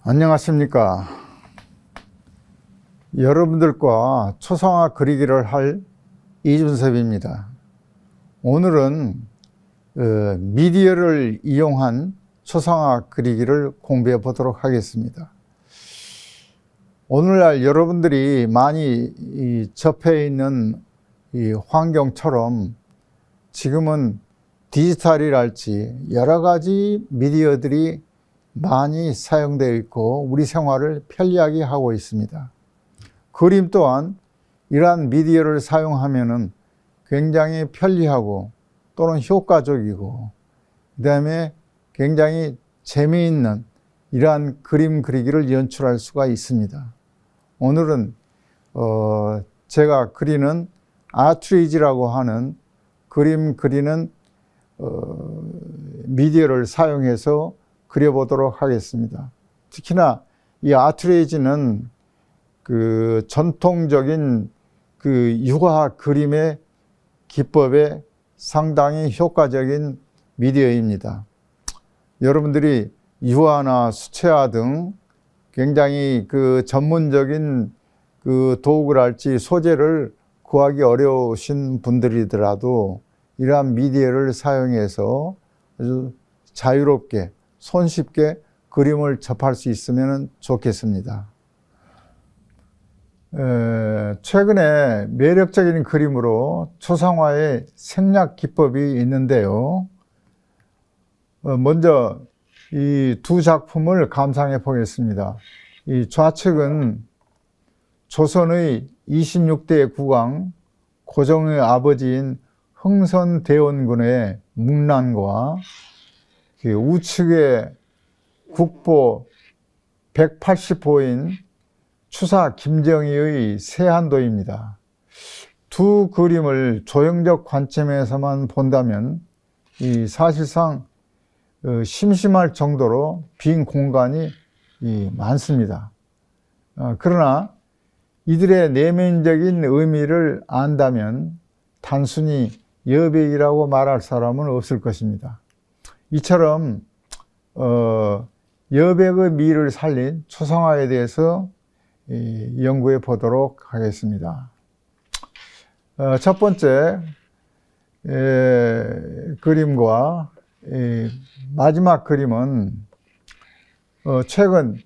안녕하십니까. 여러분들과 초상화 그리기를 할 이준섭입니다. 오늘은 미디어를 이용한 초상화 그리기를 공부해 보도록 하겠습니다. 오늘날 여러분들이 많이 접해 있는 이 환경처럼 지금은 디지털이랄지 여러 가지 미디어들이 많이 사용되어 있고 우리 생활을 편리하게 하고 있습니다. 그림 또한 이러한 미디어를 사용하면은 굉장히 편리하고 또는 효과적이고 그 다음에 굉장히 재미있는 이러한 그림 그리기를 연출할 수가 있습니다. 오늘은 제가 그리는 아트리지라고 하는 그림 그리는 미디어를 사용해서 그려보도록 하겠습니다. 특히나 이 아트리지는 그 전통적인 그 유화 그림의 기법에 상당히 효과적인 미디어입니다. 여러분들이 유화나 수채화 등 굉장히 그 전문적인 그 도구랄지 소재를 구하기 어려우신 분들이더라도 이러한 미디어를 사용해서 아주 자유롭게 손쉽게 그림을 접할 수 있으면 좋겠습니다. 최근에 매력적인 그림으로 초상화의 생략 기법이 있는데요. 먼저 이 두 작품을 감상해 보겠습니다. 이 좌측은 조선의 26대 국왕 고종의 아버지인 흥선대원군의 문란과 우측의 국보 180호인 추사 김정희의 세한도입니다. 두 그림을 조형적 관점에서만 본다면 사실상 심심할 정도로 빈 공간이 많습니다. 그러나 이들의 내면적인 의미를 안다면 단순히 여백이라고 말할 사람은 없을 것입니다. 이처럼 여백의 미를 살린 초상화에 대해서 연구해 보도록 하겠습니다. 첫 번째 그림과 마지막 그림은 최근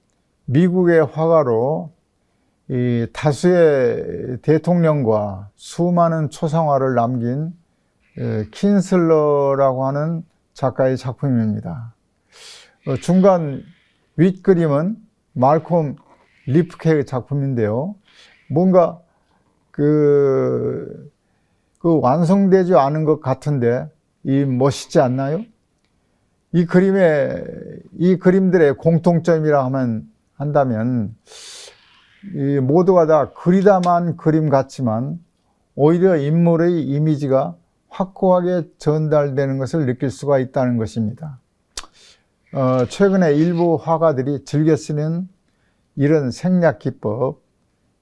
미국의 화가로 다수의 대통령과 수많은 초상화를 남긴 킨슬러라고 하는 작가의 작품입니다. 중간 윗그림은 말콤 리프케의 작품인데요. 뭔가 그 완성되지 않은 것 같은데 멋있지 않나요? 이 그림들의 공통점이라 한다면 모두가 다 그리다만 그림 같지만 오히려 인물의 이미지가 확고하게 전달되는 것을 느낄 수가 있다는 것입니다. 최근에 일부 화가들이 즐겨 쓰는 이런 생략 기법,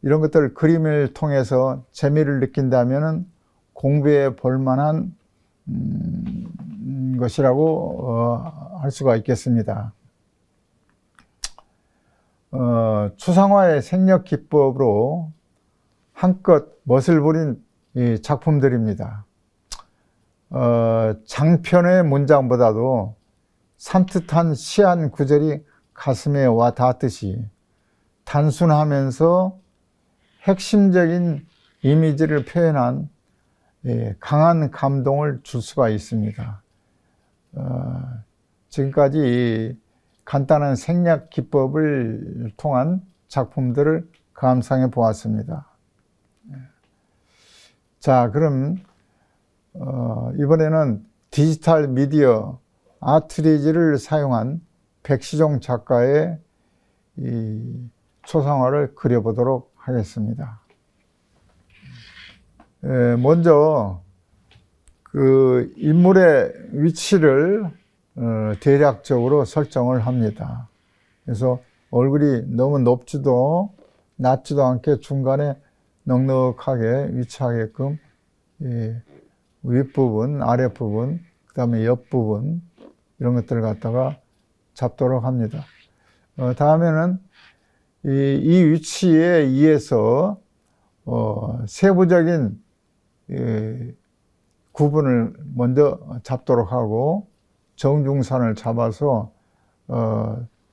이런 것들을 그림을 통해서 재미를 느낀다면 공부해 볼 만한 것이라고 할 수가 있겠습니다. 초상화의 생략 기법으로 한껏 멋을 부린 이 작품들입니다. 장편의 문장보다도 산뜻한 시 한 구절이 가슴에 와 닿듯이 단순하면서 핵심적인 이미지를 표현한 강한 감동을 줄 수가 있습니다. 지금까지 간단한 생략 기법을 통한 작품들을 감상해 보았습니다. 자, 그럼 이번에는 디지털 미디어 아트리지를 사용한 백시종 작가의 이 초상화를 그려보도록 하겠습니다. 먼저 그 인물의 위치를 대략적으로 설정을 합니다. 그래서 얼굴이 너무 높지도 낮지도 않게 중간에 넉넉하게 위치하게끔 윗부분, 아랫부분, 그 다음에 옆부분 이런 것들을 갖다가 잡도록 합니다. 다음에는 이 위치에 의해서 세부적인 구분을 먼저 잡도록 하고 정중선을 잡아서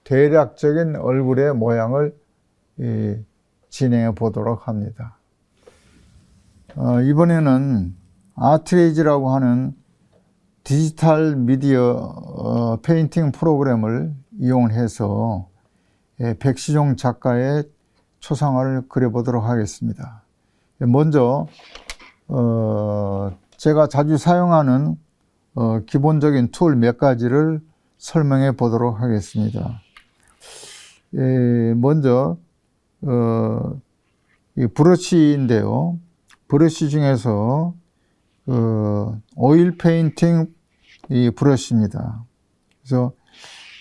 대략적인 얼굴의 모양을 진행해 보도록 합니다. 이번에는 아트레이즈라고 하는 디지털 미디어 페인팅 프로그램을 이용해서 백시종 작가의 초상화를 그려보도록 하겠습니다. 먼저 제가 자주 사용하는 기본적인 툴 몇 가지를 설명해 보도록 하겠습니다. 먼저 이 브러쉬인데요. 브러쉬 중에서 오일 페인팅 이 브러쉬입니다. 그래서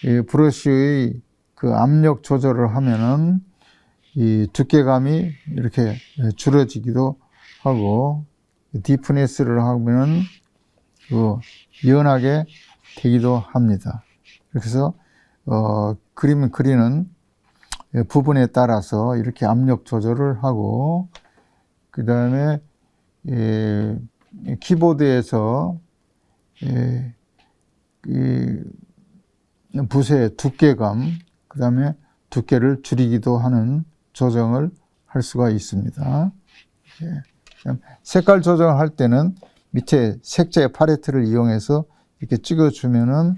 이 브러쉬의 그 압력 조절을 하면은 이 두께감이 이렇게 줄어지기도 하고, 디프니스를 하면은 연하게 되기도 합니다. 그래서 그림을 그리는 부분에 따라서 이렇게 압력 조절을 하고, 그 다음에 키보드에서 이 붓의 두께감, 그 다음에 두께를 줄이기도 하는 조정을 할 수가 있습니다. 색깔 조정을 할 때는 밑에 색재 팔레트를 이용해서 이렇게 찍어주면은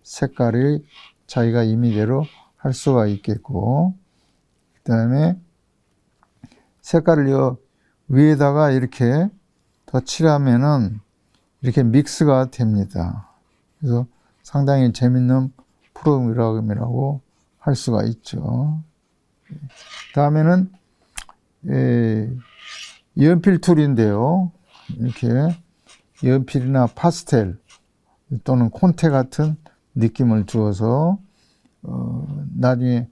색깔이 자기가 임의대로 할 수가 있겠고, 그 다음에 색깔을 위에다가 이렇게 더 칠하면은 이렇게 믹스가 됩니다. 그래서 상당히 재밌는 프로그램이라고 할 수가 있죠. 다음에는 연필 툴인데요. 이렇게 연필이나 파스텔 또는 콘테 같은 느낌을 주어서 나중에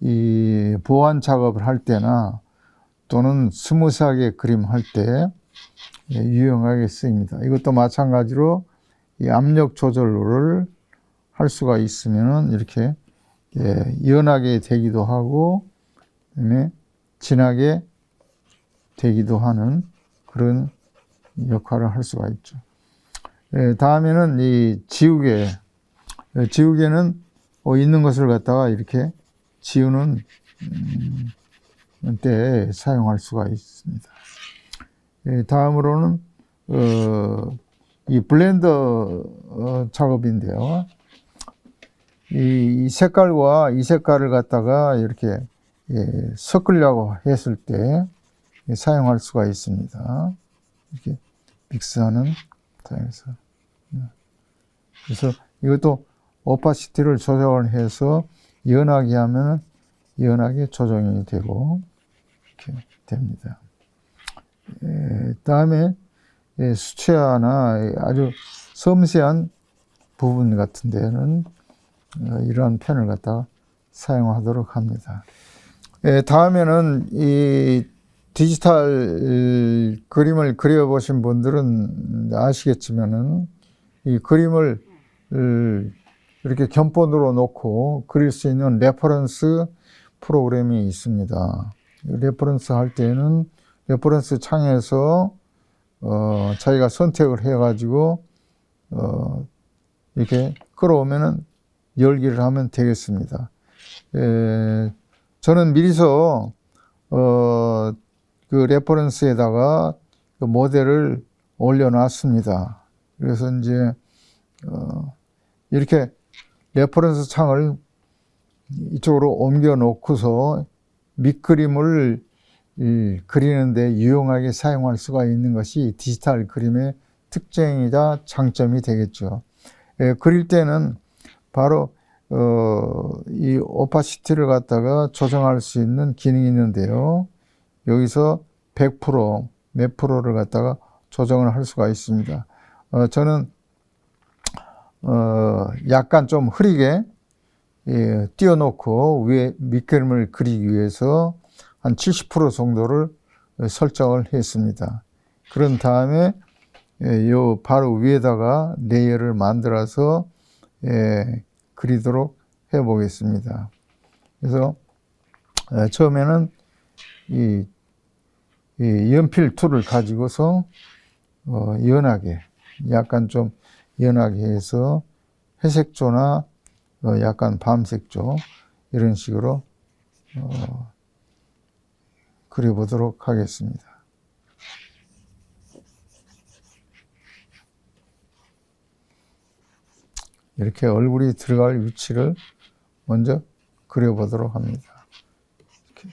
이 보완 작업을 할 때나 또는 스무스하게 그림할 때 유용하게 쓰입니다. 이것도 마찬가지로 이 압력 조절을 할 수가 있으면 이렇게 연하게 되기도 하고, 그다음에 진하게 되기도 하는 그런 역할을 할 수가 있죠. 다음에는 이 지우개. 지우개는 있는 것을 갖다가 이렇게 지우는 때 사용할 수가 있습니다. 다음으로는 이 블렌더 작업인데요. 이 색깔과 이 색깔을 갖다가 이렇게 섞으려고 했을 때 사용할 수가 있습니다. 이렇게 믹스하는 사용해서. 그래서 이것도 오파시티를 조정을 해서 연하게 하면 연하게 조정이 되고 이렇게 됩니다. 다음에 수채화나 아주 섬세한 부분 같은 데는 이러한 펜을 갖다가 사용하도록 합니다. 다음에는 이 디지털 그림을 그려보신 분들은 아시겠지만은 이 그림을 이렇게 견본으로 놓고 그릴 수 있는 레퍼런스 프로그램이 있습니다. 레퍼런스 할 때는 레퍼런스 창에서 자기가 선택을 해가지고 이렇게 끌어오면은 열기를 하면 되겠습니다. 저는 미리서 그 레퍼런스에다가 그 모델을 올려놨습니다. 그래서 이제 이렇게 레퍼런스 창을 이쪽으로 옮겨 놓고서 밑그림을 그리는데 유용하게 사용할 수가 있는 것이 디지털 그림의 특징이자 장점이 되겠죠. 그릴 때는 바로 이 오파시티를 갖다가 조정할 수 있는 기능이 있는데요. 여기서 100%, 몇 프로를 갖다가 조정을 할 수가 있습니다. 저는 약간 좀 흐리게 띄워놓고 위에 밑그림을 그리기 위해서 한 70% 정도를 설정을 했습니다. 그런 다음에 요 바로 위에다가 레이어를 만들어서 그리도록 해 보겠습니다. 그래서 처음에는 이 연필 툴을 가지고서 연하게, 약간 좀 연하게 해서 회색조나 약간 밤색조 이런 식으로 그려보도록 하겠습니다. 이렇게 얼굴이 들어갈 위치를 먼저 그려보도록 합니다. 이렇게.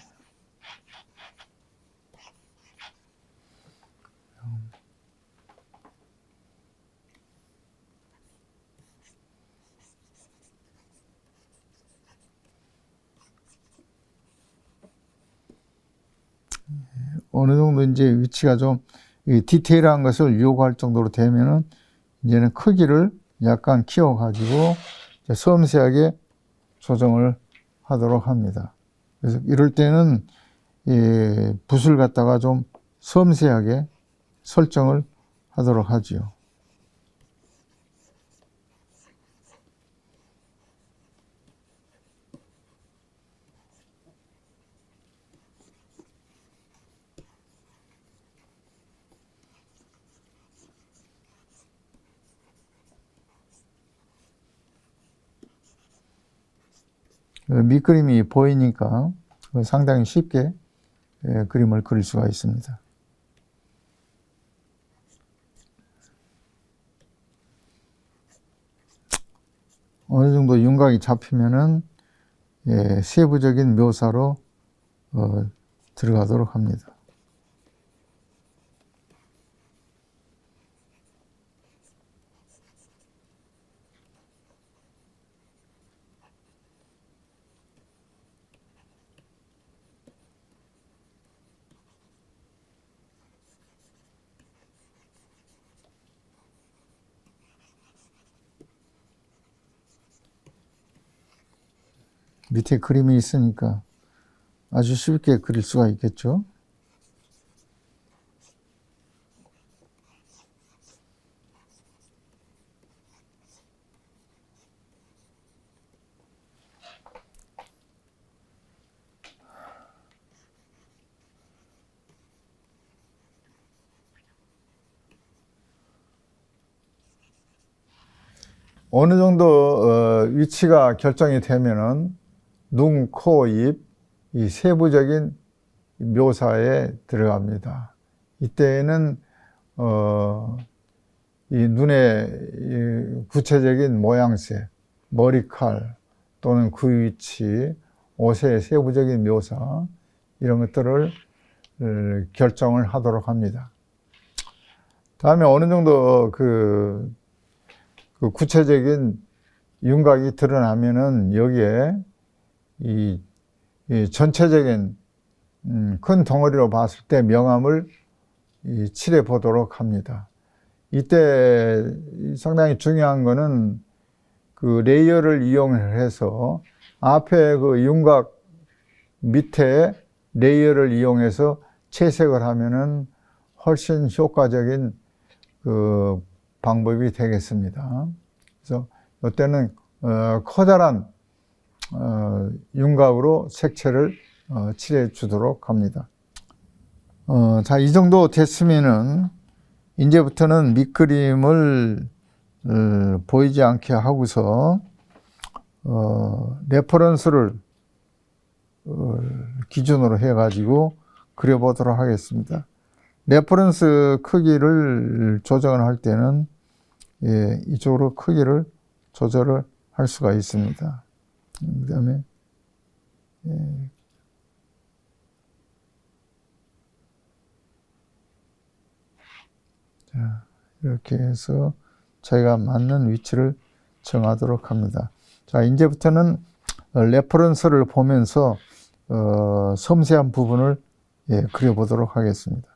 어느 정도 이제 위치가 좀 디테일한 것을 요구할 정도로 되면은 이제는 크기를 약간 키워가지고 섬세하게 조정을 하도록 합니다. 그래서 이럴 때는 붓을 갖다가 좀 섬세하게 설정을 하도록 하지요. 밑그림이 보이니까 상당히 쉽게 그림을 그릴 수가 있습니다. 어느 정도 윤곽이 잡히면은 세부적인 묘사로 들어가도록 합니다. 밑에 그림이 있으니까 아주 쉽게 그릴 수가 있겠죠. 어느 정도 위치가 결정이 되면은 눈, 코, 입, 이 세부적인 묘사에 들어갑니다. 이때에는 이 눈의 구체적인 모양새, 머리칼 또는 그 위치, 옷의 세부적인 묘사 이런 것들을 결정을 하도록 합니다. 다음에 어느 정도 그 구체적인 윤곽이 드러나면은 여기에 이 전체적인 큰 덩어리로 봤을 때 명암을 칠해 보도록 합니다. 이때 상당히 중요한 거는 그 레이어를 이용해서 앞에 그 윤곽 밑에 레이어를 이용해서 채색을 하면은 훨씬 효과적인 그 방법이 되겠습니다. 그래서 이때는 커다란 윤곽으로 색채를 칠해 주도록 합니다. 자, 이 정도 됐으면은 이제부터는 밑그림을 보이지 않게 하고서 레퍼런스를 기준으로 해가지고 그려보도록 하겠습니다. 레퍼런스 크기를 조정을 할 때는 이쪽으로 크기를 조절을 할 수가 있습니다. 그 다음에 자, 이렇게 해서 저희가 맞는 위치를 정하도록 합니다. 자, 이제부터는 레퍼런스를 보면서 섬세한 부분을 그려보도록 하겠습니다.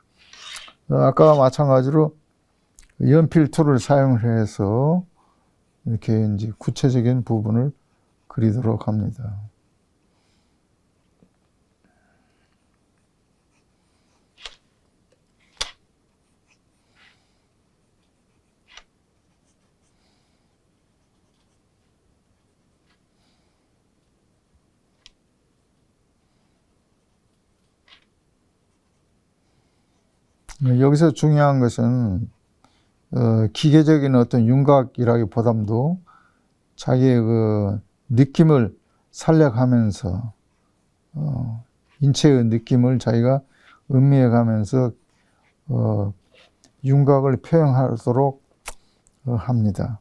아까와 마찬가지로 연필 툴을 사용해서 이렇게 이제 구체적인 부분을 그리도록 합니다. 여기서 중요한 것은 기계적인 어떤 윤곽이라기보다도 자기의 그 느낌을 살려가면서 인체의 느낌을 자기가 음미해가면서 윤곽을 표현하도록 합니다.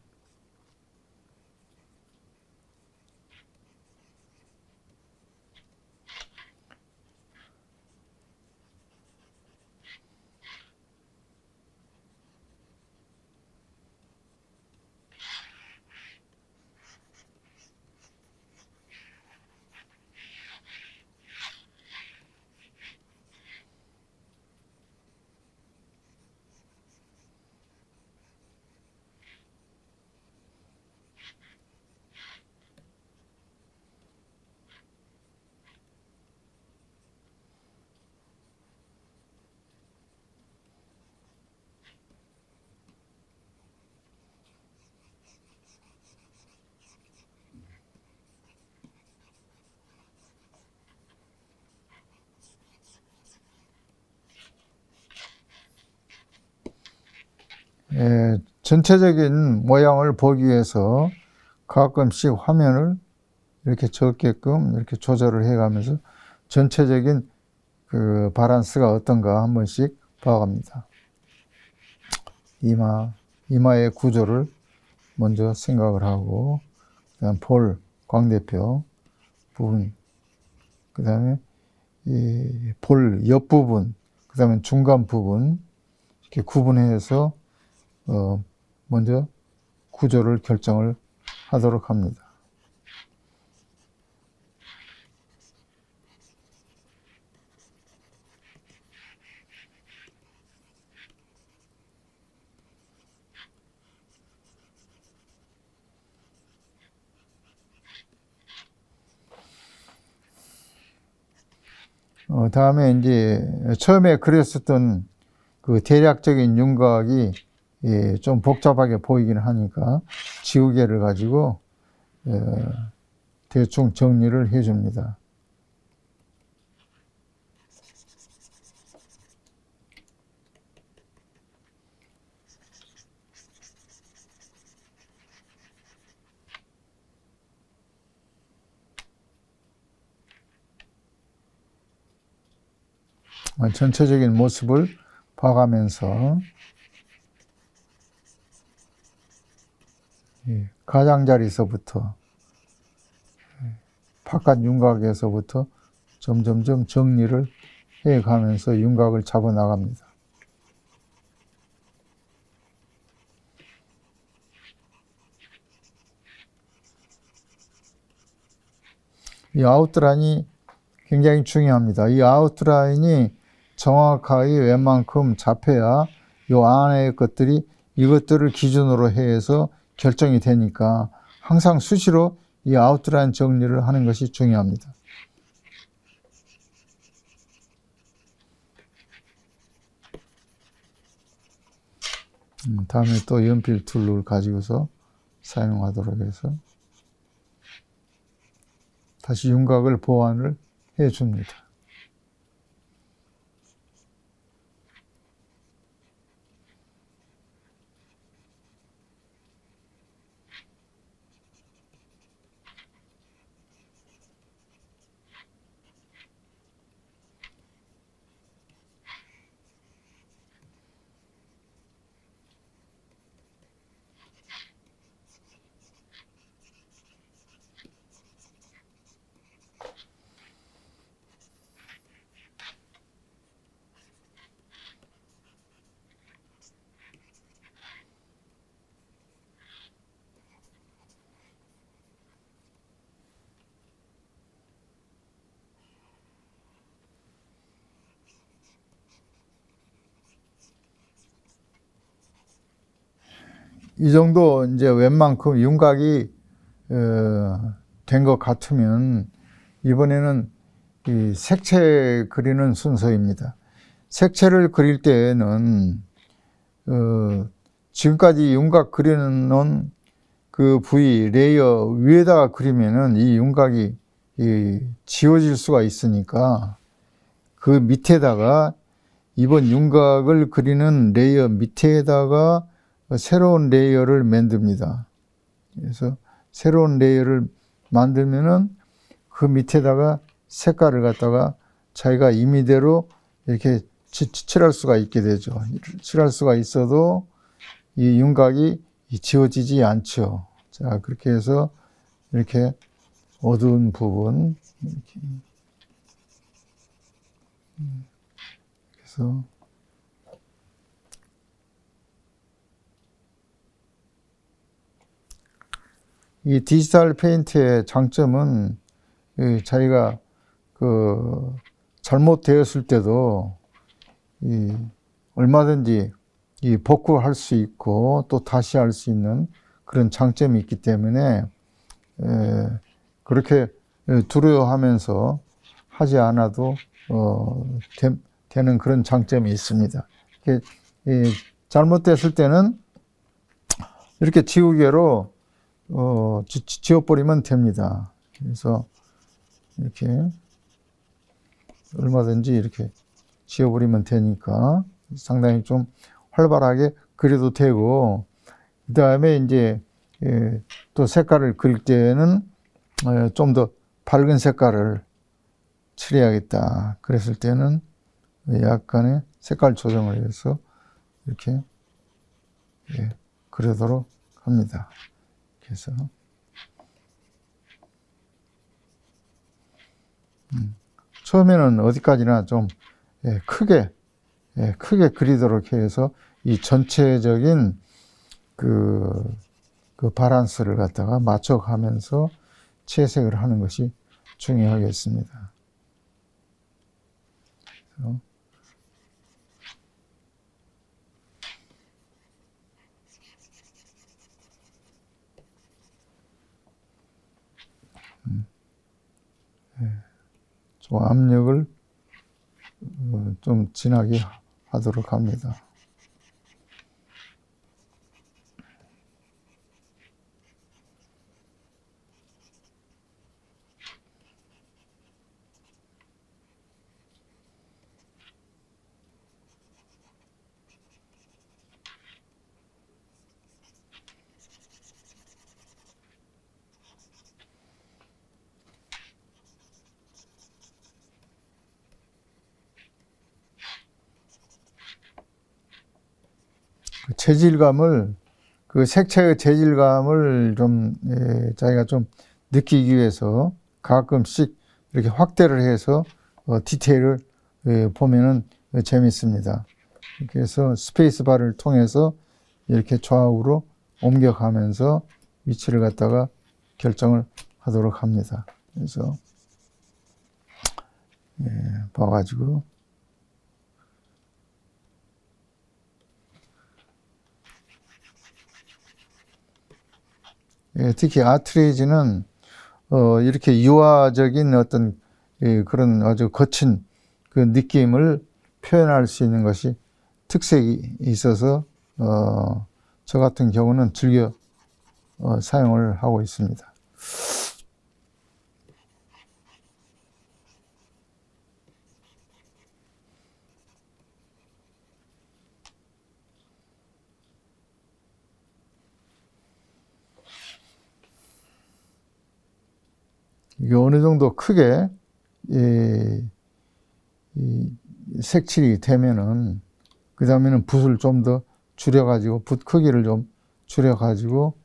전체적인 모양을 보기 위해서 가끔씩 화면을 이렇게 적게끔 이렇게 조절을 해가면서 전체적인 그 바란스가 어떤가 한 번씩 봐갑니다. 이마의 구조를 먼저 생각을 하고, 그다음 볼, 광대뼈 부분, 그 다음에 이 볼 옆부분, 그 다음에 중간 부분 이렇게 구분해서 먼저 구조를 결정을 하도록 합니다. 다음에 이제 처음에 그렸었던 그 대략적인 윤곽이 좀 복잡하게 보이긴 하니까 지우개를 가지고 대충 정리를 해 줍니다. 전체적인 모습을 봐가면서 가장자리서부터 바깥 윤곽에서부터 점점점 정리를 해가면서 윤곽을 잡아 나갑니다. 이 아웃라인이 굉장히 중요합니다. 이 아웃라인이 정확하게 웬만큼 잡혀야 이 안의 것들이 이것들을 기준으로 해서 결정이 되니까 항상 수시로 이 아웃라인 정리를 하는 것이 중요합니다. 다음에 또 연필 툴을 가지고서 사용하도록 해서 다시 윤곽을 보완을 해 줍니다. 이 정도 이제 웬만큼 윤곽이 된 것 같으면 이번에는 이 색채 그리는 순서입니다. 색채를 그릴 때는 지금까지 윤곽 그리는 그 부위 레이어 위에다가 그리면은 이 윤곽이 지워질 수가 있으니까 그 밑에다가 이번 윤곽을 그리는 레이어 밑에다가 새로운 레이어를 만듭니다. 그래서 새로운 레이어를 만들면은 그 밑에다가 색깔을 갖다가 자기가 임의대로 이렇게 칠할 수가 있게 되죠. 칠할 수가 있어도 이 윤곽이 지워지지 않죠. 자, 그렇게 해서 이렇게 어두운 부분, 이렇게. 그래서 이 디지털 페인트의 장점은 자기가 그 잘못되었을 때도 얼마든지 복구할 수 있고 또 다시 할 수 있는 그런 장점이 있기 때문에 그렇게 두려워하면서 하지 않아도 되는 그런 장점이 있습니다. 잘못됐을 때는 이렇게 지우개로 지워버리면 됩니다. 그래서 이렇게 얼마든지 이렇게 지워버리면 되니까 상당히 좀 활발하게 그려도 되고, 그 다음에 이제 또 색깔을 그릴 때는 좀 더 밝은 색깔을 칠해야겠다. 그랬을 때는 약간의 색깔 조정을 해서 이렇게 그리도록 합니다. 그래서 처음에는 어디까지나 좀 크게 그리도록 해서 이 전체적인 그 밸런스를 갖다가 맞춰가면서 채색을 하는 것이 중요하겠습니다. 그래서 좀 압력을 좀 진하게 하도록 합니다. 재질감을, 그 색채의 재질감을 좀 자기가 좀 느끼기 위해서 가끔씩 이렇게 확대를 해서 디테일을 보면은 재밌습니다. 그래서 스페이스바를 통해서 이렇게 좌우로 옮겨가면서 위치를 갖다가 결정을 하도록 합니다. 그래서 봐가지고 특히 아트리지는 이렇게 유화적인 어떤 그런 아주 거친 그 느낌을 표현할 수 있는 것이 특색이 있어서 저 같은 경우는 즐겨 사용을 하고 있습니다. 이게 어느 정도 크게 색칠이 되면은 그 다음에는 붓을 좀 더 줄여가지고 붓 크기를 좀 줄여가지고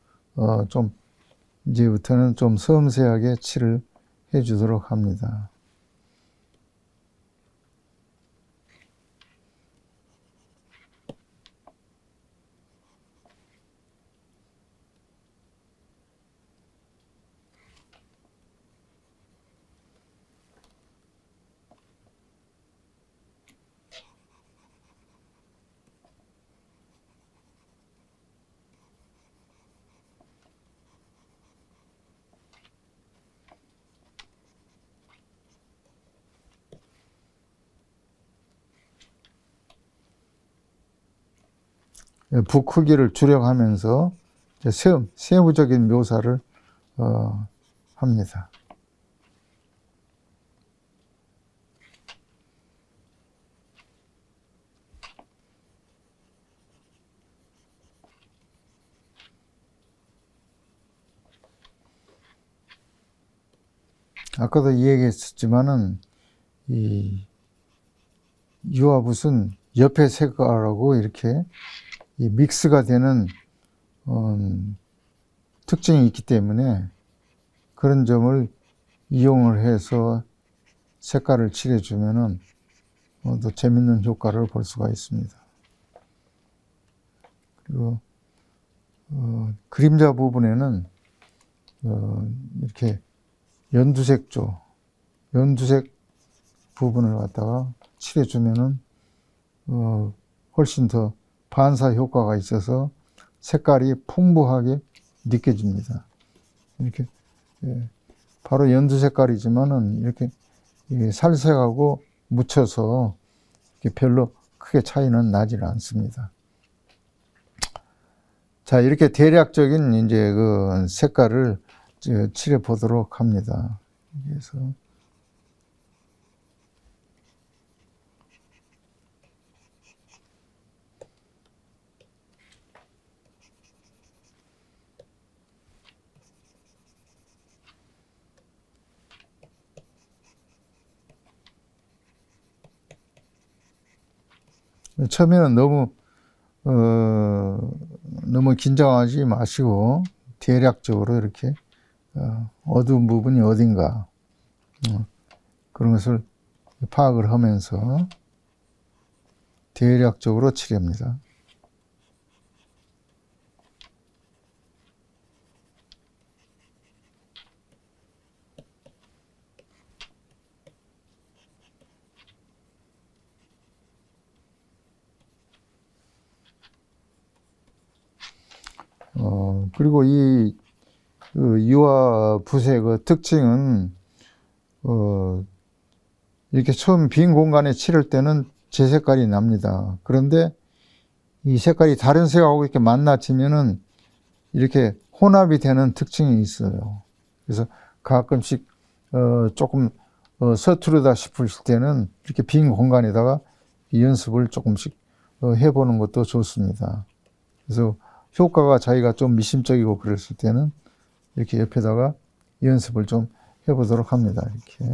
좀 이제부터는 좀 섬세하게 칠을 해주도록 합니다. 붓 크기를 줄여가면서 세부적인 묘사를 합니다. 아까도 얘기했었지만은 이 유화붓은 옆에 색깔하고 이렇게 이 믹스가 되는 특징이 있기 때문에 그런 점을 이용을 해서 색깔을 칠해주면은 더 재밌는 효과를 볼 수가 있습니다. 그리고 그림자 부분에는 이렇게 연두색 부분을 갖다가 칠해주면은 훨씬 더 반사 효과가 있어서 색깔이 풍부하게 느껴집니다. 이렇게 바로 연두 색깔이지만은 이렇게 살색하고 묻혀서 이렇게 별로 크게 차이는 나지는 않습니다. 자, 이렇게 대략적인 이제 그 색깔을 칠해 보도록 합니다. 그래서 처음에는 너무 긴장하지 마시고 대략적으로 이렇게 어두운 부분이 어딘가 그런 것을 파악을 하면서 대략적으로 칠합니다. 그리고 이 유화붓의 그 특징은 이렇게 처음 빈 공간에 칠할 때는 제 색깔이 납니다. 그런데 이 색깔이 다른 색하고 이렇게 만나지면은 이렇게 혼합이 되는 특징이 있어요. 그래서 가끔씩 조금 서투르다 싶을 때는 이렇게 빈 공간에다가 연습을 조금씩 해보는 것도 좋습니다. 그래서 효과가 자기가 좀 미심쩍이고 그랬을 때는 이렇게 옆에다가 연습을 좀 해보도록 합니다. 이렇게.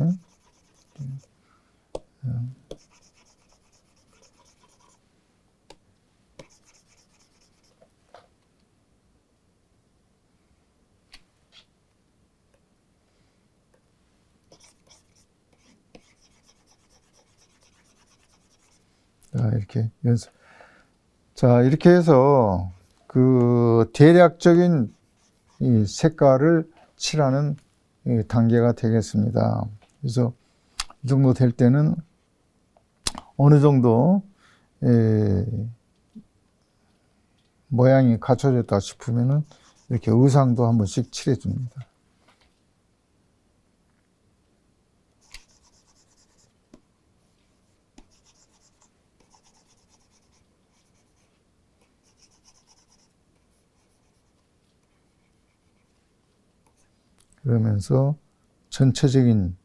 자, 이렇게 연습. 자, 이렇게 해서 그 대략적인 이 색깔을 칠하는 단계가 되겠습니다. 그래서 이 정도 될 때는 어느 정도 모양이 갖춰졌다 싶으면은 이렇게 의상도 한 번씩 칠해 줍니다. 그러면서 전체적인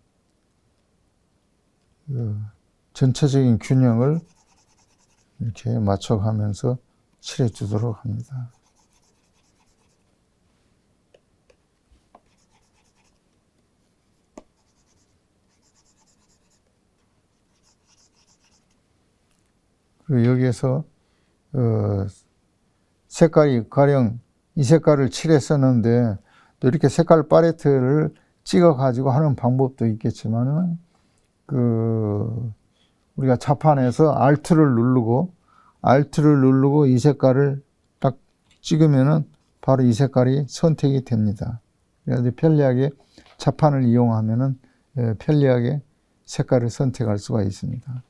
균형을 이렇게 맞춰가면서 칠해 주도록 합니다. 그리고 여기에서 색깔이 가령 이 색깔을 칠했었는데 또 이렇게 색깔 팔레트를 찍어 가지고 하는 방법도 있겠지만은 우리가 자판에서 Alt를 누르고 이 색깔을 딱 찍으면은 바로 이 색깔이 선택이 됩니다. 그래서 편리하게 자판을 이용하면은 편리하게 색깔을 선택할 수가 있습니다.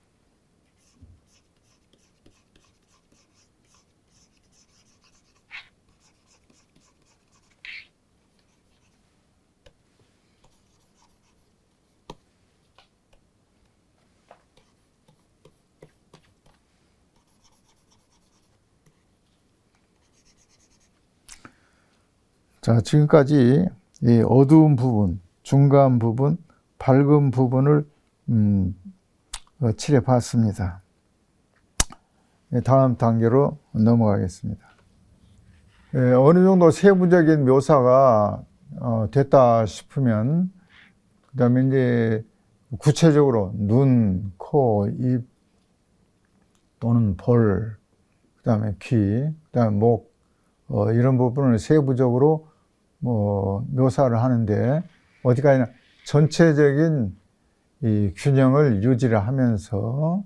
자, 지금까지 이 어두운 부분, 중간 부분, 밝은 부분을 칠해 봤습니다. 다음 단계로 넘어가겠습니다. 어느 정도 세부적인 묘사가 됐다 싶으면 그다음에 이제 구체적으로 눈, 코, 입 또는 볼, 그다음에 귀, 그다음에 목 이런 부분을 세부적으로 묘사를 하는데 어디까지나 전체적인 이 균형을 유지를 하면서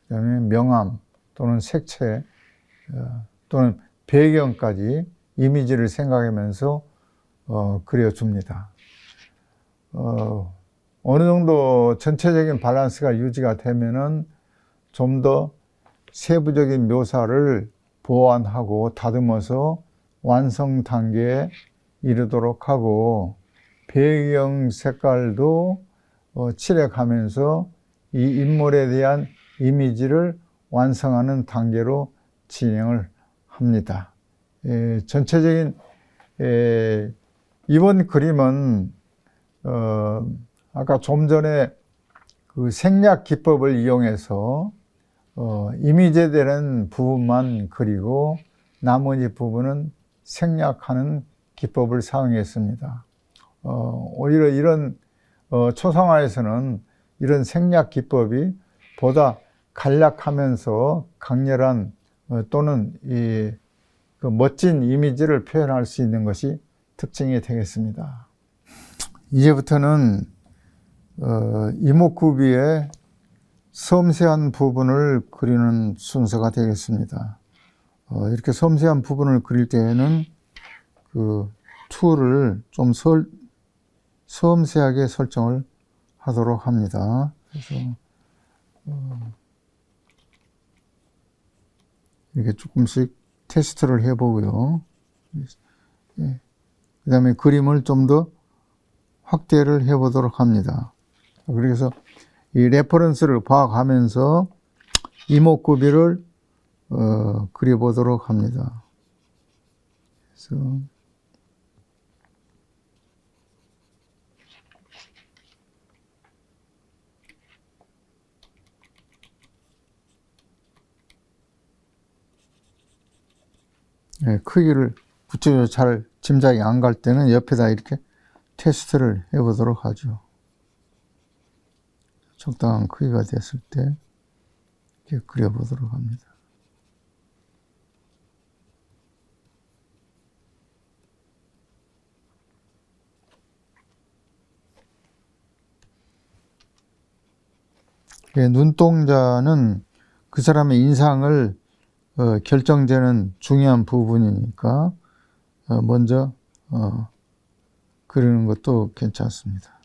그다음에 명암 또는 색채 또는 배경까지 이미지를 생각하면서 그려줍니다. 어느 정도 전체적인 밸런스가 유지가 되면은 좀 더 세부적인 묘사를 보완하고 다듬어서 완성 단계에 이르도록 하고 배경 색깔도 칠해가면서 이 인물에 대한 이미지를 완성하는 단계로 진행을 합니다. 전체적인 이번 그림은 아까 좀 전에 그 생략 기법을 이용해서 이미지에 대한 부분만 그리고 나머지 부분은 생략하는 기법을 사용했습니다. 오히려 이런 초상화에서는 이런 생략 기법이 보다 간략하면서 강렬한 또는 그 멋진 이미지를 표현할 수 있는 것이 특징이 되겠습니다. 이제부터는 이목구비의 섬세한 부분을 그리는 순서가 되겠습니다. 이렇게 섬세한 부분을 그릴 때에는 그 툴을 좀 섬세하게 설정을 하도록 합니다. 그래서 이렇게 조금씩 테스트를 해보고요. 그 다음에 그림을 좀 더 확대를 해보도록 합니다. 그래서 이 레퍼런스를 봐가면서 이목구비를 그려보도록 합니다. 그래서 크기를 구체적으로 잘 짐작이 안 갈 때는 옆에다 이렇게 테스트를 해보도록 하죠. 적당한 크기가 됐을 때 이렇게 그려보도록 합니다. 눈동자는 그 사람의 인상을 결정되는 중요한 부분이니까 먼저 그리는 것도 괜찮습니다.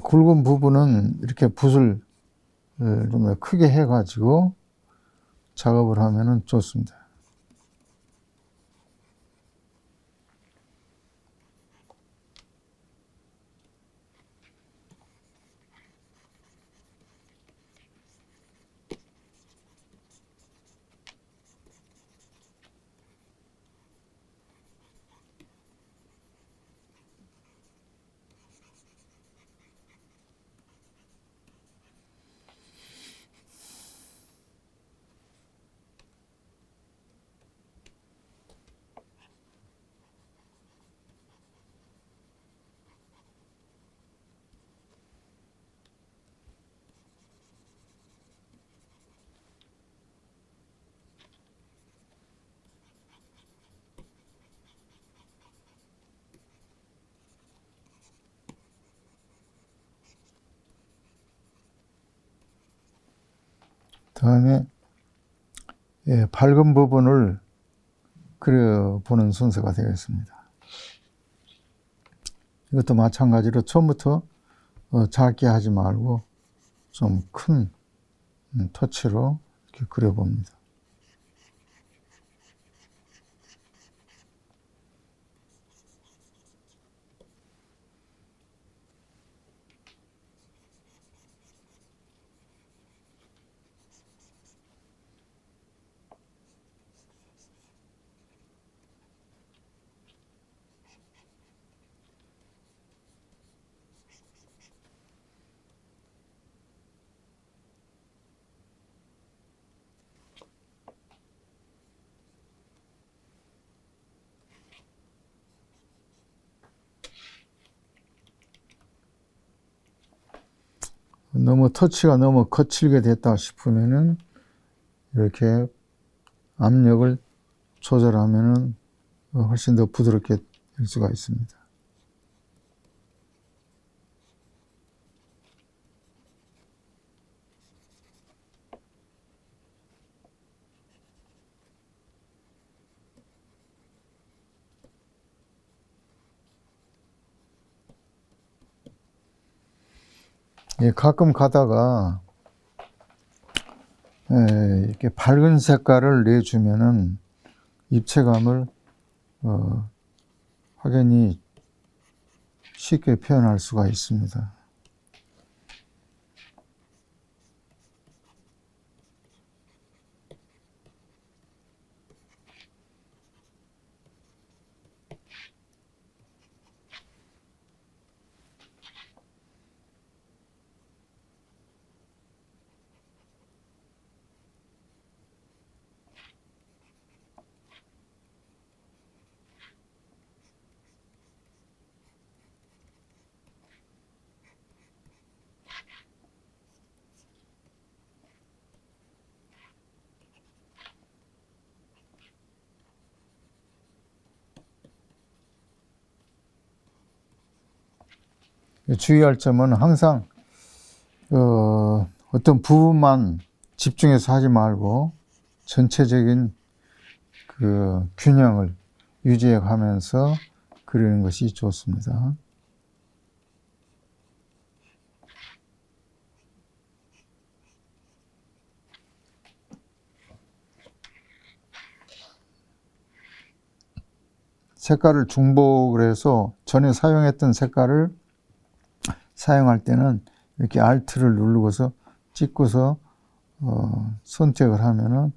굵은 부분은 이렇게 붓을 좀 더 크게 해가지고 작업을 하면 좋습니다. 다음에 밝은 부분을 그려보는 순서가 되겠습니다. 이것도 마찬가지로 처음부터 작게 하지 말고 좀 큰 터치로 이렇게 그려봅니다. 너무 터치가 너무 거칠게 됐다 싶으면은 이렇게 압력을 조절하면은 훨씬 더 부드럽게 될 수가 있습니다. 가끔 가다가 이렇게 밝은 색깔을 내주면은 입체감을 확연히 쉽게 표현할 수가 있습니다. 주의할 점은 항상 어떤 부분만 집중해서 하지 말고 전체적인 그 균형을 유지해 가면서 그리는 것이 좋습니다. 색깔을 중복을 해서 전에 사용했던 색깔을 사용할 때는 이렇게 Alt를 누르고서 찍고서 선택을 하면은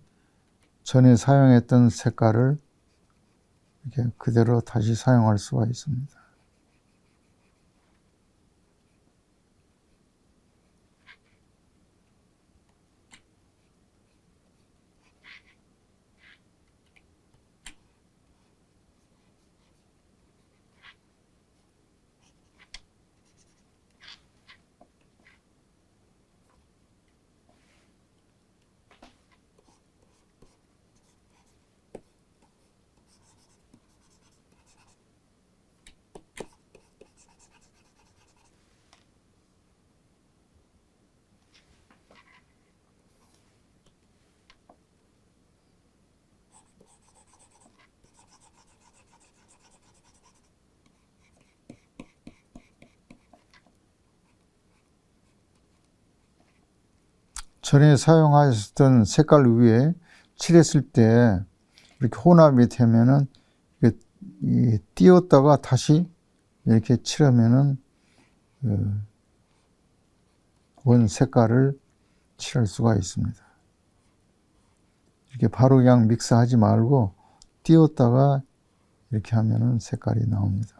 전에 사용했던 색깔을 이렇게 그대로 다시 사용할 수가 있습니다. 전에 사용하셨던 색깔 위에 칠했을 때 이렇게 혼합이 되면은 띄웠다가 다시 이렇게 칠하면은 원 색깔을 칠할 수가 있습니다. 이렇게 바로 그냥 믹스하지 말고 띄웠다가 이렇게 하면은 색깔이 나옵니다.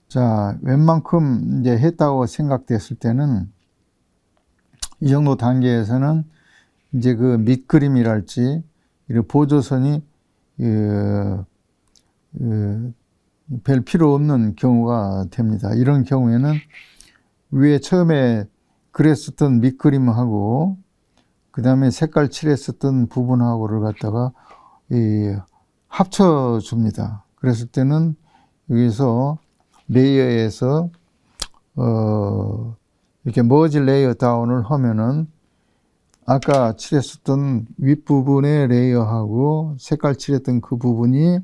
자, 웬만큼 이제 했다고 생각됐을 때는 이 정도 단계에서는 이제 그 밑그림이랄지 이런 보조선이 별 필요 없는 경우가 됩니다. 이런 경우에는 위에 처음에 그랬었던 밑그림하고 그 다음에 색깔 칠했었던 부분하고를 갖다가 합쳐줍니다. 그랬을 때는 여기서 레이어에서 이렇게 머지 레이어 다운을 하면은 아까 칠했었던 윗부분의 레이어하고 색깔 칠했던 그 부분이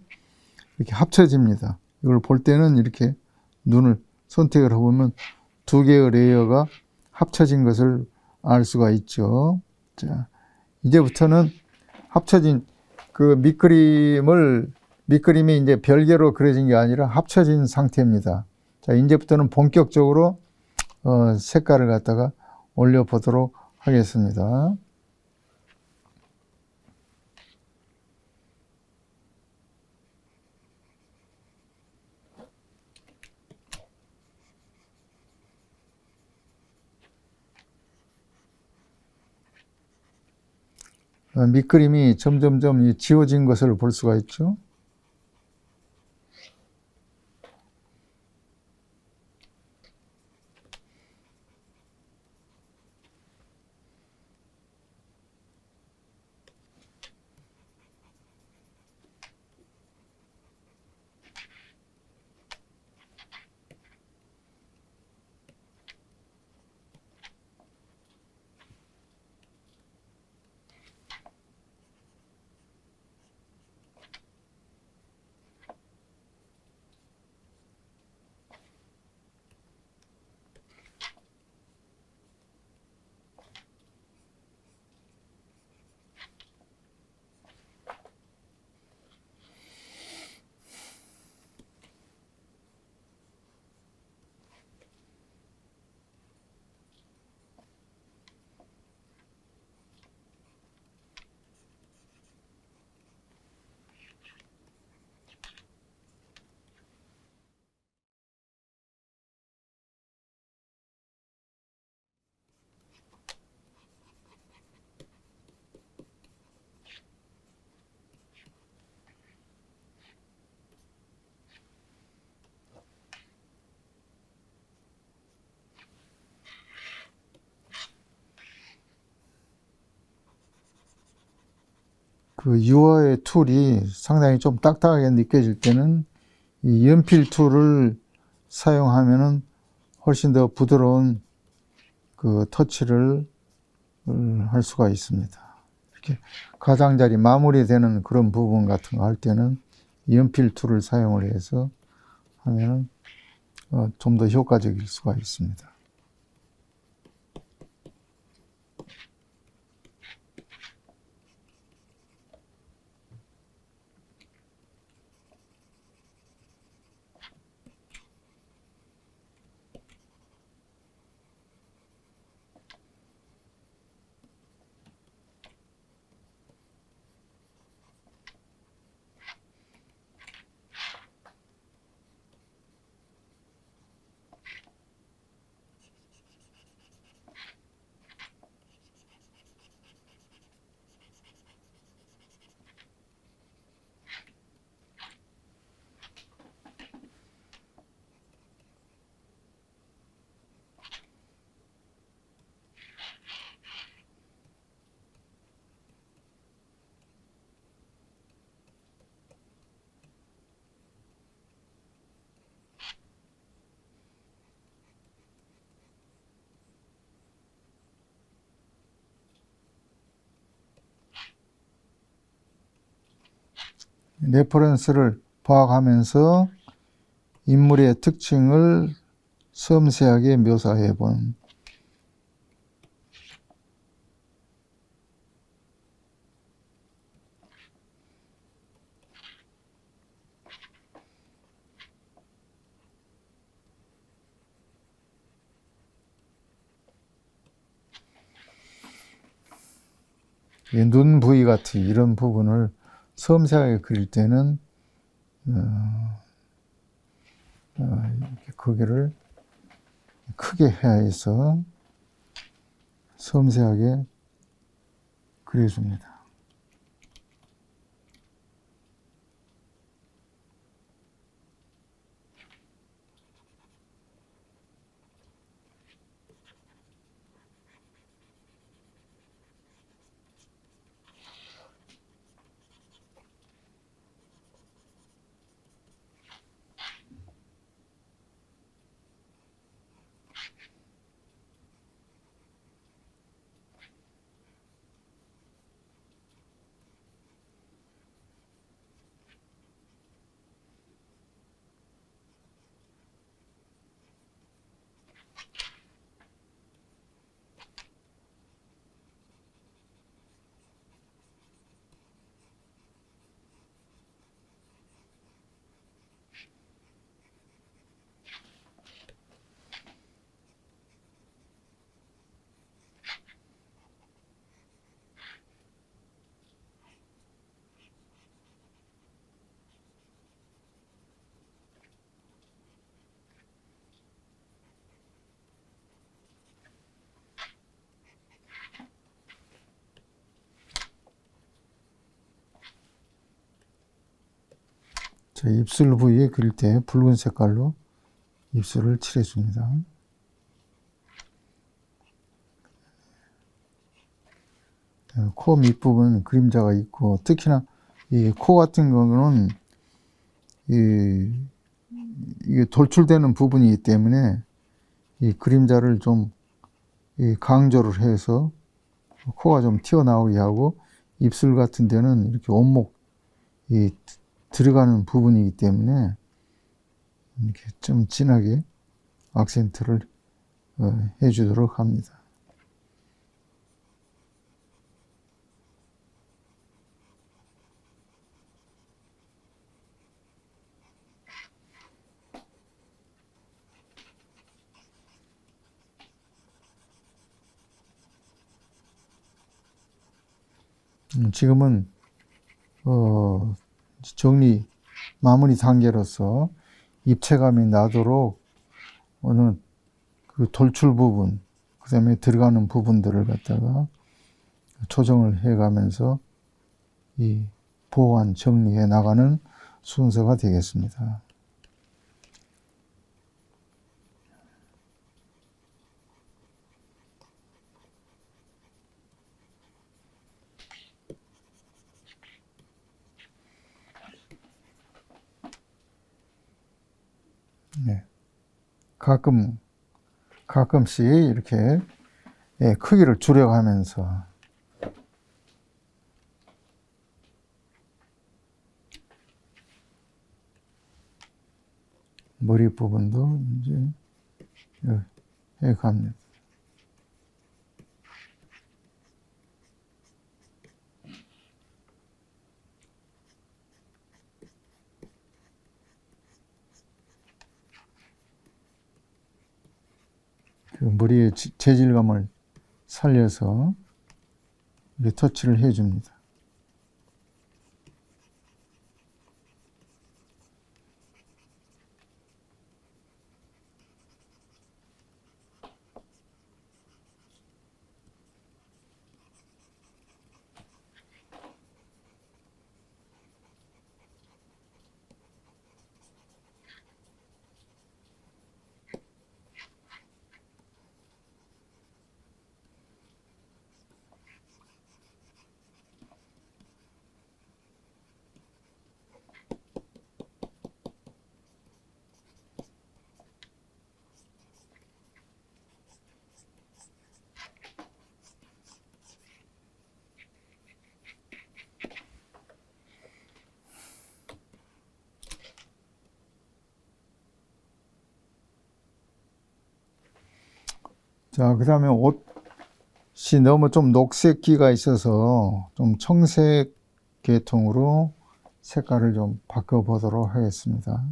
이렇게 합쳐집니다. 이걸 볼 때는 이렇게 눈을 선택을 해보면 두 개의 레이어가 합쳐진 것을 알 수가 있죠. 자, 이제부터는 합쳐진 그 밑그림이 이제 별개로 그려진 게 아니라 합쳐진 상태입니다. 자, 이제부터는 본격적으로 색깔을 갖다가 올려보도록 하겠습니다. 밑그림이 점점점 지워진 것을 볼 수가 있죠. 그 유화의 툴이 상당히 좀 딱딱하게 느껴질 때는 이 연필 툴을 사용하면은 훨씬 더 부드러운 그 터치를 할 수가 있습니다. 이렇게 가장자리 마무리되는 그런 부분 같은 거 할 때는 연필 툴을 사용을 해서 하면은 좀 더 효과적일 수가 있습니다. 레퍼런스를 파악하면서 인물의 특징을 섬세하게 묘사해 본 눈 부위 같은 이런 부분을 섬세하게 그릴 때는 이렇게 거기를 크게 해야 해서 섬세하게 그려줍니다. 자, 입술 부위에 그릴 때 붉은 색깔로 입술을 칠해줍니다. 코 밑부분 그림자가 있고, 특히나 이 코 같은 경우는 이게 돌출되는 부분이기 때문에 이 그림자를 좀 강조를 해서 코가 좀 튀어나오게 하고, 입술 같은 데는 이렇게 온목 들어가는 부분이기 때문에 이렇게 좀 진하게 악센트를 해주도록 합니다. 지금은 정리 마무리 단계로서 입체감이 나도록 어느 그 돌출 부분, 그 다음에 들어가는 부분들을 갖다가 조정을 해가면서 이 보완, 정리해 나가는 순서가 되겠습니다. 네. 가끔씩 이렇게 크기를 줄여가면서 머리 부분도 이제 해 갑니다. 그 머리의 재질감을 살려서 이렇게 터치를 해줍니다. 자, 그 다음에 옷이 너무 좀 녹색기가 있어서 좀 청색 계통으로 색깔을 좀 바꿔보도록 하겠습니다.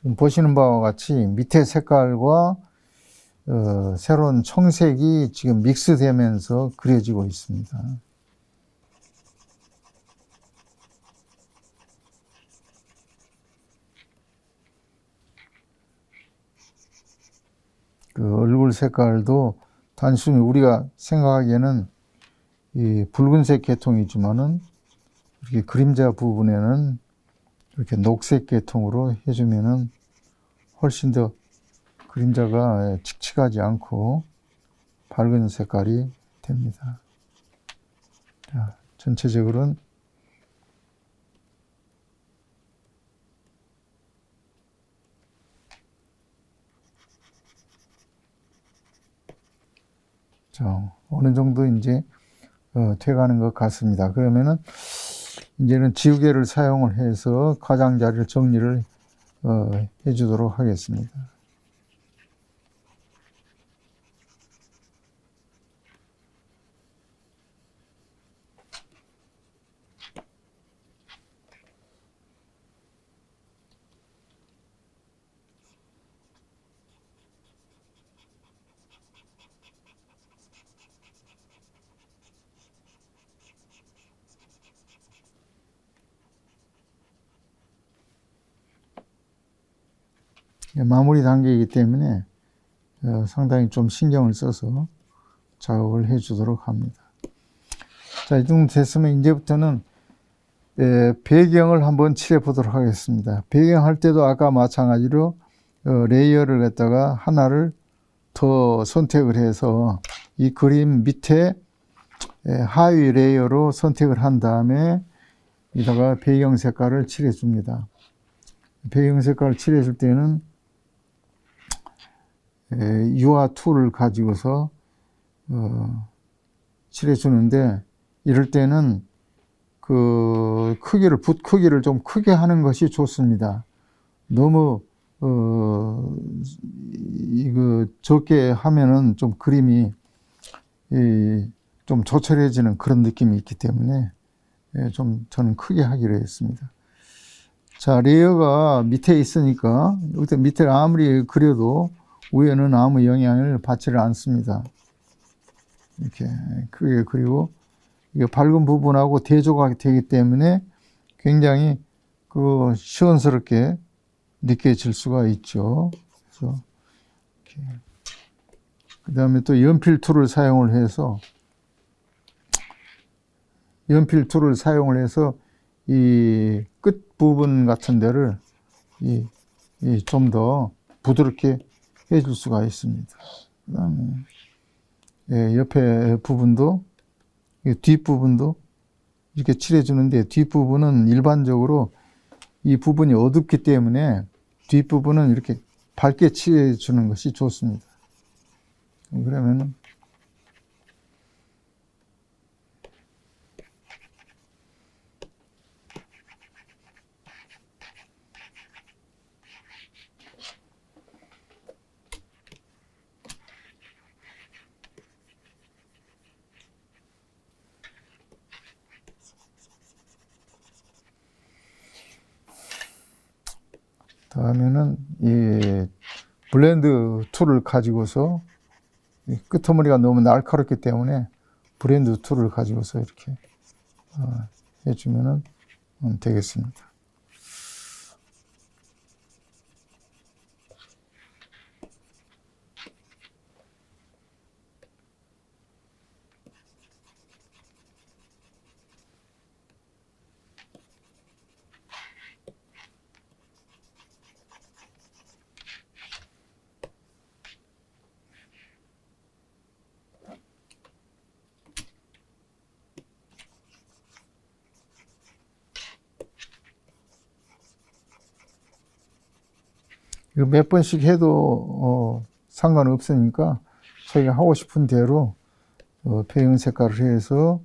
지금 보시는 바와 같이 밑에 색깔과 새로운 청색이 지금 믹스되면서 그려지고 있습니다. 그 얼굴 색깔도 단순히 우리가 생각하기에는 이 붉은색 계통이지만은 이렇게 그림자 부분에는 이렇게 녹색 계통으로 해주면은 훨씬 더 그림자가 칙칙하지 않고 밝은 색깔이 됩니다. 자, 전체적으로는 자, 어느 정도 이제 돼가는 것 같습니다. 그러면은 이제는 지우개를 사용을 해서 가장자리를 정리를 해주도록 하겠습니다. 마무리 단계이기 때문에 상당히 좀 신경을 써서 작업을 해주도록 합니다. 자, 이 정도 됐으면 이제부터는 배경을 한번 칠해 보도록 하겠습니다. 배경 할 때도 아까 마찬가지로 레이어를 갖다가 하나를 더 선택을 해서 이 그림 밑에 하위 레이어로 선택을 한 다음에 이다가 배경 색깔을 칠해 줍니다. 배경 색깔을 칠해 줄 때는 유화 툴을 가지고서 칠해 주는데, 이럴 때는 그 붓 크기를 좀 크게 하는 것이 좋습니다. 너무 이거 적게 하면은 좀 그림이 좀 조촐해지는 그런 느낌이 있기 때문에 좀 저는 크게 하기로 했습니다. 자, 레이어가 밑에 있으니까 여기 밑에 아무리 그려도 위에는 아무 영향을 받지를 않습니다. 이렇게 크게 그리고 이게 밝은 부분하고 대조가 되기 때문에 굉장히 그 시원스럽게 느껴질 수가 있죠. 그래서 그 다음에 또 연필 툴을 사용을 해서 이 끝 부분 같은 데를 좀 더 부드럽게 해줄 수가 있습니다. 그 다음에 옆에 부분도, 뒷부분도 이렇게 칠해주는데, 뒷부분은 일반적으로 이 부분이 어둡기 때문에 뒷부분은 이렇게 밝게 칠해주는 것이 좋습니다. 그러면 다음에는 이 블렌드 툴을 가지고서 끄트머리가 너무 날카롭기 때문에 블렌드 툴을 가지고서 이렇게 해주면 되겠습니다. 이거 몇 번씩 해도 상관없으니까 저희가 하고 싶은 대로 배경 색깔을 해서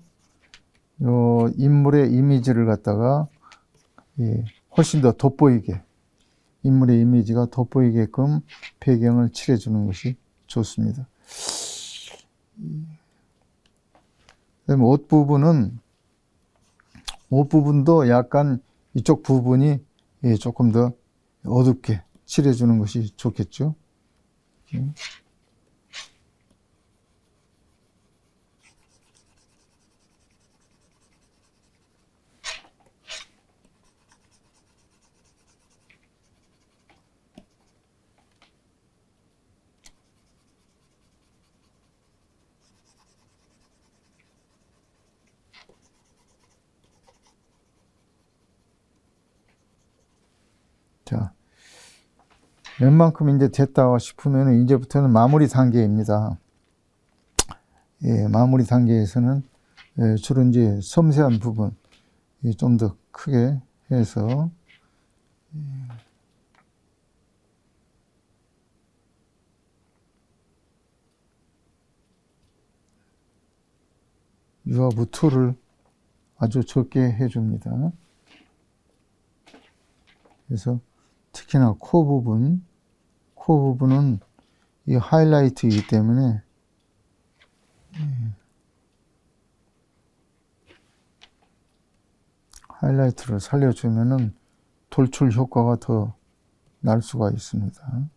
인물의 이미지를 갖다가 훨씬 더 돋보이게, 인물의 이미지가 돋보이게끔 배경을 칠해주는 것이 좋습니다. 그다음에 옷 부분도 약간 이쪽 부분이 조금 더 어둡게 칠해주는 것이 좋겠죠. 자, 웬만큼 이제 됐다 싶으면 이제부터는 마무리 단계입니다. 마무리 단계에서는 주로 이제 섬세한 부분 좀 더 크게 해서 유화부 툴을 아주 적게 해줍니다. 그래서 특히나 코 부분은 이 하이라이트이기 때문에 하이라이트를 살려주면은 돌출 효과가 더 날 수가 있습니다.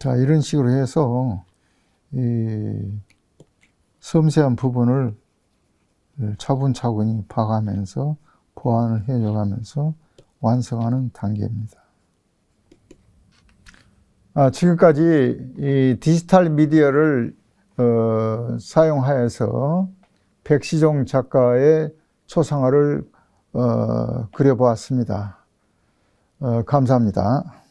자, 이런 식으로 해서 이 섬세한 부분을 차분차분히 봐가면서 보완을 해줘가면서 완성하는 단계입니다. 지금까지 이 디지털 미디어를 사용하여서 백시종 작가의 초상화를 그려보았습니다. 감사합니다.